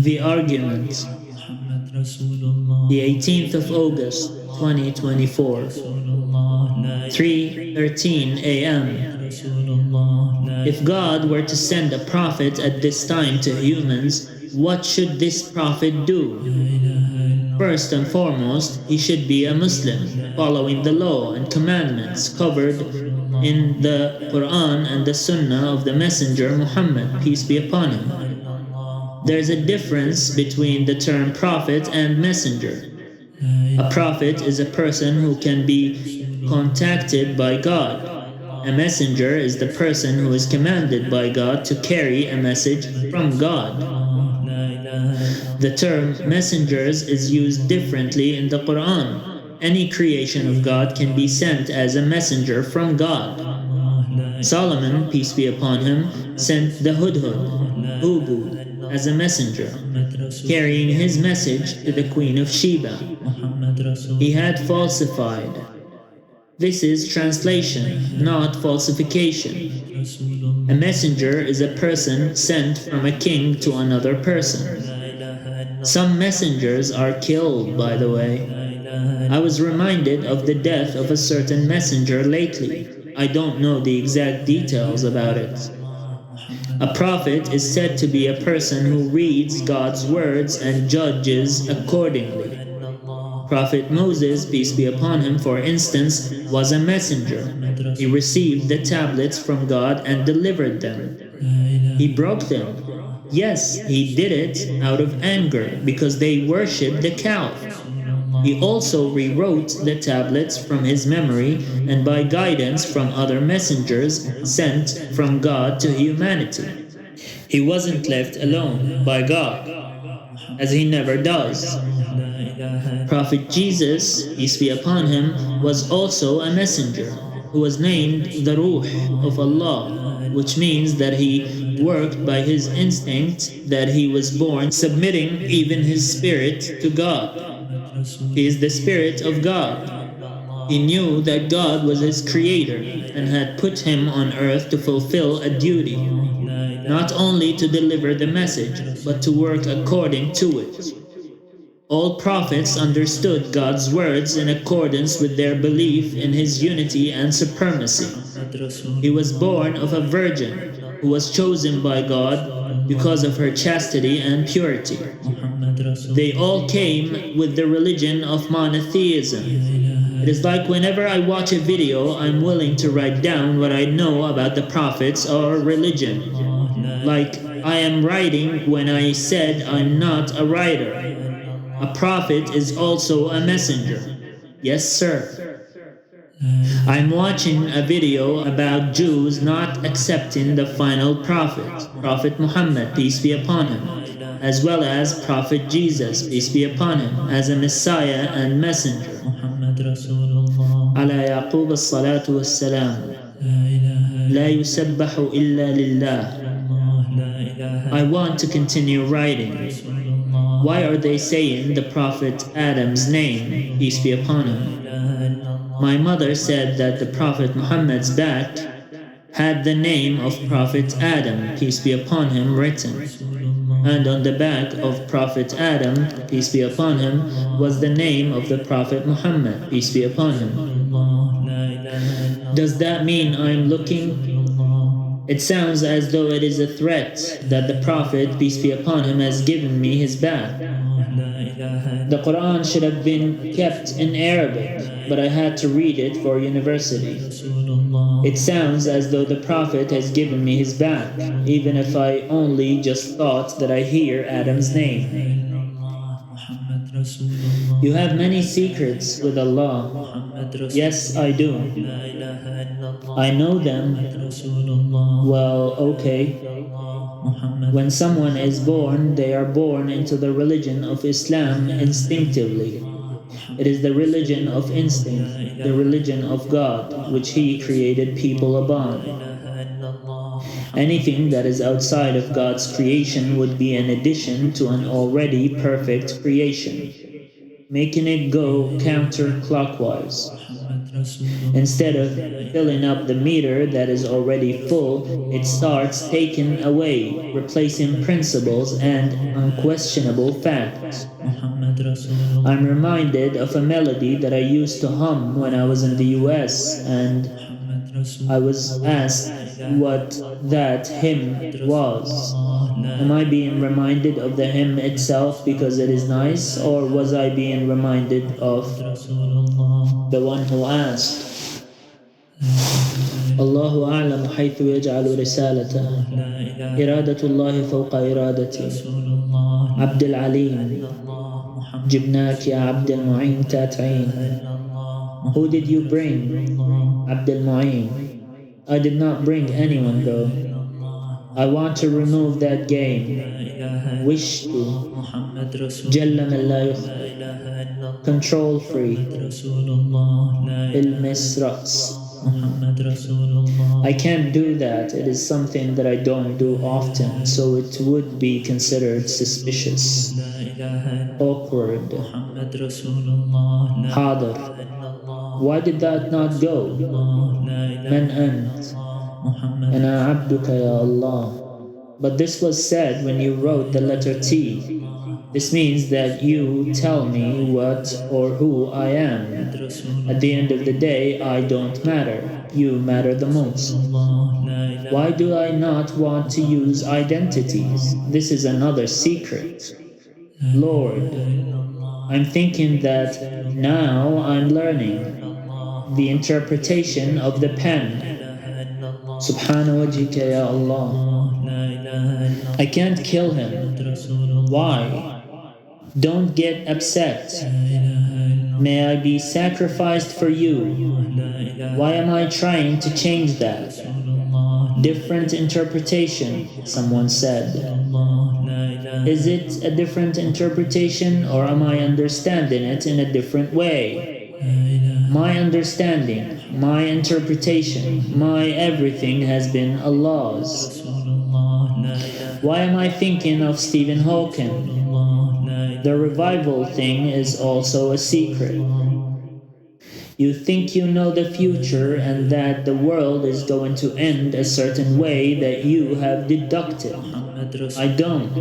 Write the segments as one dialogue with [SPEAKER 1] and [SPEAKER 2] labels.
[SPEAKER 1] The argument. The 18th of August, 2024, 3:13 a.m. If God were to send a prophet at this time to humans, what should this prophet do? First and foremost, he should be a Muslim, following the law and commandments covered in the Quran and the Sunnah of the Messenger Muhammad, peace be upon him. There's a difference between the term prophet and messenger. A prophet is a person who can be contacted by God. A messenger is the person who is commanded by God to carry a message from God. The term messengers is used differently in the Quran. Any creation of God can be sent as a messenger from God. Solomon, peace be upon him, sent the Hudhud, as a messenger, carrying his message to the Queen of Sheba. He had falsified. This is translation, not falsification. A messenger is a person sent from a king to another person. Some messengers are killed, by the way. I was reminded of the death of a certain messenger lately. I don't know the exact details about it. A prophet is said to be a person who reads God's words and judges accordingly. Prophet Moses, peace be upon him, for instance, was a messenger. He received the tablets from God and delivered them. He broke them. Yes, he did it out of anger because they worshipped the calf. He also rewrote the tablets from his memory and by guidance from other messengers sent from God to humanity. He wasn't left alone by God, as he never does. Prophet Jesus, peace be upon him, was also a messenger who was named the Ruh of Allah, which means that he worked by his instinct, that he was born submitting even his spirit to God. He is the Spirit of God. He knew that God was his creator and had put him on earth to fulfill a duty, not only to deliver the message, but to work according to it. All prophets understood God's words in accordance with their belief in his unity and supremacy. He was born of a virgin who was chosen by God because of her chastity and purity. They all came with the religion of monotheism. It is like whenever I watch a video, I'm willing to write down what I know about the prophets or religion. Like I am writing when I said I'm not a writer. A prophet is also a messenger. Yes, sir. I'm watching a video about Jews not accepting the final prophet, Prophet Muhammad, peace be upon him, as well as Prophet Jesus, peace be upon him, as a Messiah and messenger. على يعقوب الصلاة والسلام لا يسبح إلا لله. I want to continue writing. Why are they saying the Prophet Adam's name, peace be upon him? My mother said that the Prophet Muhammad's back had the name of Prophet Adam, peace be upon him, written. And on the back of Prophet Adam, peace be upon him, was the name of the Prophet Muhammad, peace be upon him. Does that mean I'm looking? It sounds as though it is a threat that the Prophet, peace be upon him, has given me his back. The Quran should have been kept in Arabic, but I had to read it for university. It sounds as though the Prophet has given me his back, even if I only just thought that I hear Adam's name. You have many secrets with Allah. Yes, I do. I know them. Well, okay. When someone is born, they are born into the religion of Islam instinctively. It is the religion of instinct, the religion of God, which He created people upon. Anything that is outside of God's creation would be an addition to an already perfect creation, making it go counterclockwise. Instead of filling up the meter that is already full, it starts taking away, replacing principles and unquestionable facts. I'm reminded of a melody that I used to hum when I was in the US, and I was asked what that hymn was. Am I being reminded of the hymn itself because it is nice, or was I being reminded of the one who asked? الله أعلم حيث يجعل رسالته إرادة الله فوق إرادتي عبد العليم جبناك يا عبد المعين تاتعين. Who did you bring? Abdul Mu'in. I did not bring anyone though. I want to remove that game. Wish to. Jalla man la yukhfa. Control free. Ilmis Ras. I can't do that. It is something that I don't do often, so it would be considered suspicious. Awkward. Hadr. Why did that not go? Man ant. Ana abduka ya Allah. But this was said when you wrote the letter T. This means that you tell me what or who I am. At the end of the day, I don't matter. You matter the most. Why do I not want to use identities? This is another secret. Lord, I'm thinking that now I'm learning the interpretation of the pen. Subhana wajhika ya Allah. I can't kill him. Why? Don't get upset. May I be sacrificed for you. Why am I trying to change that? Different interpretation, someone said. Is it a different interpretation, or am I understanding it in a different way? My understanding, my interpretation, my everything has been Allah's. Why am I thinking of Stephen Hawking? The revival thing is also a secret. You think you know the future and that the world is going to end a certain way that you have deducted. I don't.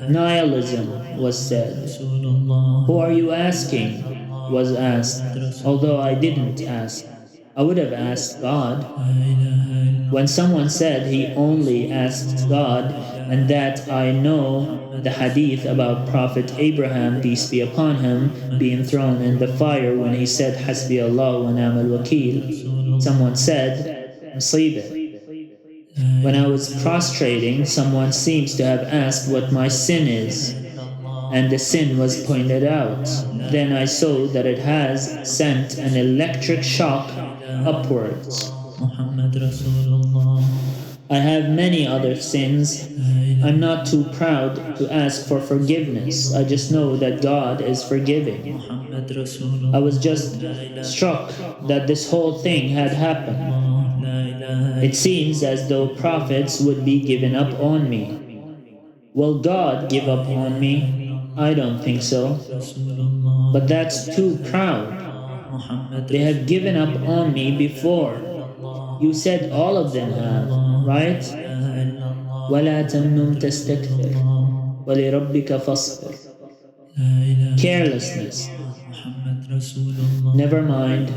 [SPEAKER 1] Nihilism was said. Who are you asking? Was asked, although I didn't ask. I would have asked God. When someone said he only asked God, and that I know the hadith about Prophet Abraham, peace be upon him, being thrown in the fire when he said, Hasbi Allah wa ni'mal wakil. Someone said, Musibah. When I was prostrating, someone seems to have asked what my sin is, and the sin was pointed out. Then I saw that it has sent an electric shock upwards. I have many other sins. I'm not too proud to ask for forgiveness. I just know that God is forgiving. I was just struck that this whole thing had happened. It seems as though prophets would be given up on me. Will God give up on me? I don't think so. But that's too proud. They have given up on me before. You said all of them have, right? وَلَا تَمْنُمْ تَسْتَكْثِرْ وَلِرَبِّكَ فَاصْبِرْ. Carelessness. Never mind.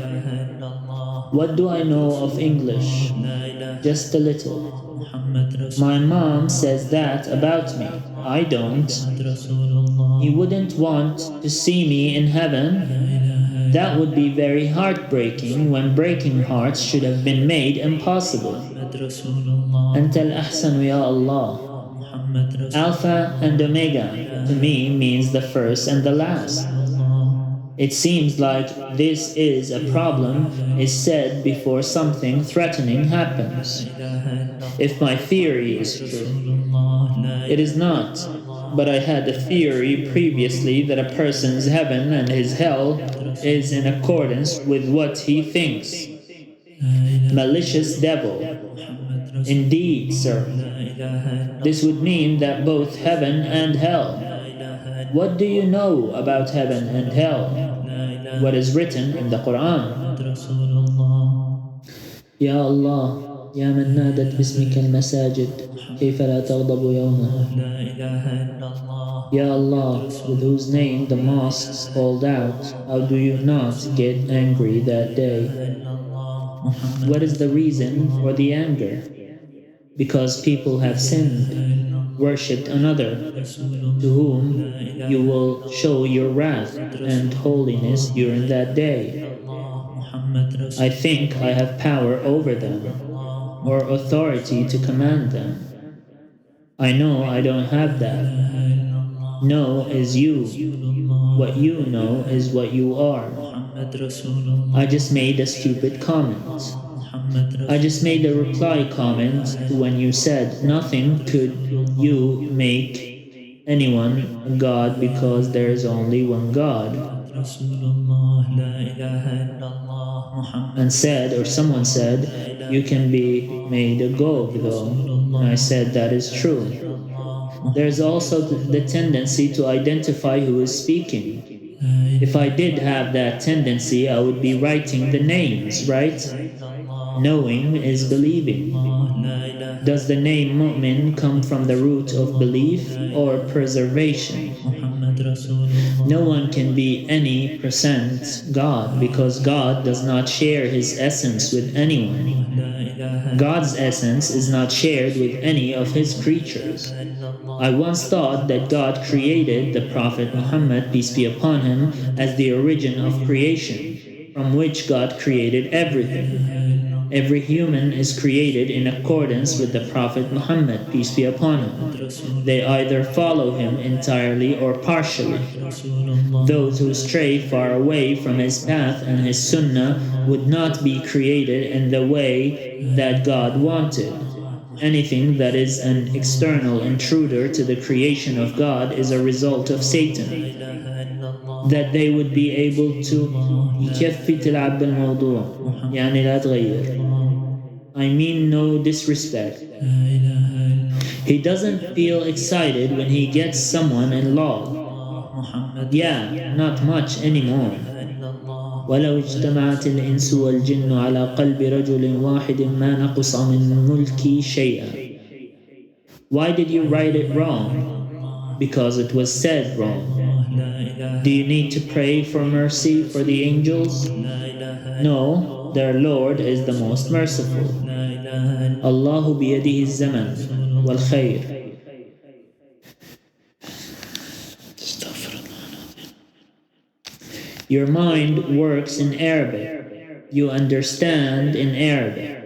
[SPEAKER 1] What do I know of English? Just a little. My mom says that about me. I don't. He wouldn't want to see me in heaven. That would be very heartbreaking when breaking hearts should have been made impossible. أنت الأحسن يا Allah. Alpha and Omega to me means the first and the last. It seems like this is a problem is said before something threatening happens. If my theory is true. It is not, but I had a theory previously that a person's heaven and his hell is in accordance with what he thinks. Malicious devil. Indeed, sir. This would mean that both heaven and hell. What do you know about heaven and hell? What is written in the Quran? Ya Allah, Ya man nadat bismika al-masajid, kayfa la taghdabu yawma. Ya Allah, with whose name the mosques called out, how do you not get angry that day? What is the reason for the anger? Because people have sinned, worshipped another, to whom you will show your wrath and holiness during that day. I think I have power over them, or authority to command them. I know I don't have that. Know is you. What you know is what you are. I just made a stupid comment. I just made a reply comment to when you said nothing could you make anyone a god because there is only one God. And said, or someone said, you can be made a Gog though. And I said that is true. There is also the tendency to identify who is speaking. If I did have that tendency, I would be writing the names, right? Knowing is believing. Does the name Mu'min come from the root of belief or preservation? No one can be any percent God because God does not share his essence with anyone. God's essence is not shared with any of his creatures. I once thought that God created the Prophet Muhammad, peace be upon him, as the origin of creation, from which God created everything. Every human is created in accordance with the Prophet Muhammad, peace be upon him. They either follow him entirely or partially. Those who stray far away from his path and his sunnah would not be created in the way that God wanted. Anything that is an external intruder to the creation of God is a result of Satan. That they would be able to يكفي تلعب بالموضوع يعني لا تغير. I mean no disrespect. He doesn't feel excited when he gets someone in law. Yeah, not much anymore. ولو اجتمعت الإنس والجن على قلب رجل واحد ما نقص من ملكي شيئا. Why did you write it wrong? Because it was said wrong. Do you need to pray for mercy for the angels? No, their Lord is the most merciful. Allahu biyadihi zaman wal khair. Your mind works in Arabic. You understand in Arabic.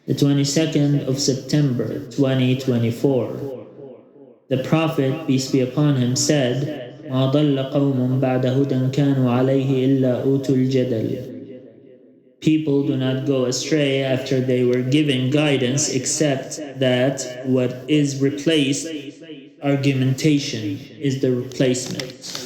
[SPEAKER 1] The 22nd of September 2024. The Prophet, peace be upon him, said, ما ضل قوم بعد هدى كانوا عليه إلا أوتوا الجدل. People do not go astray after they were given guidance except that what is replaced, argumentation, is the replacement.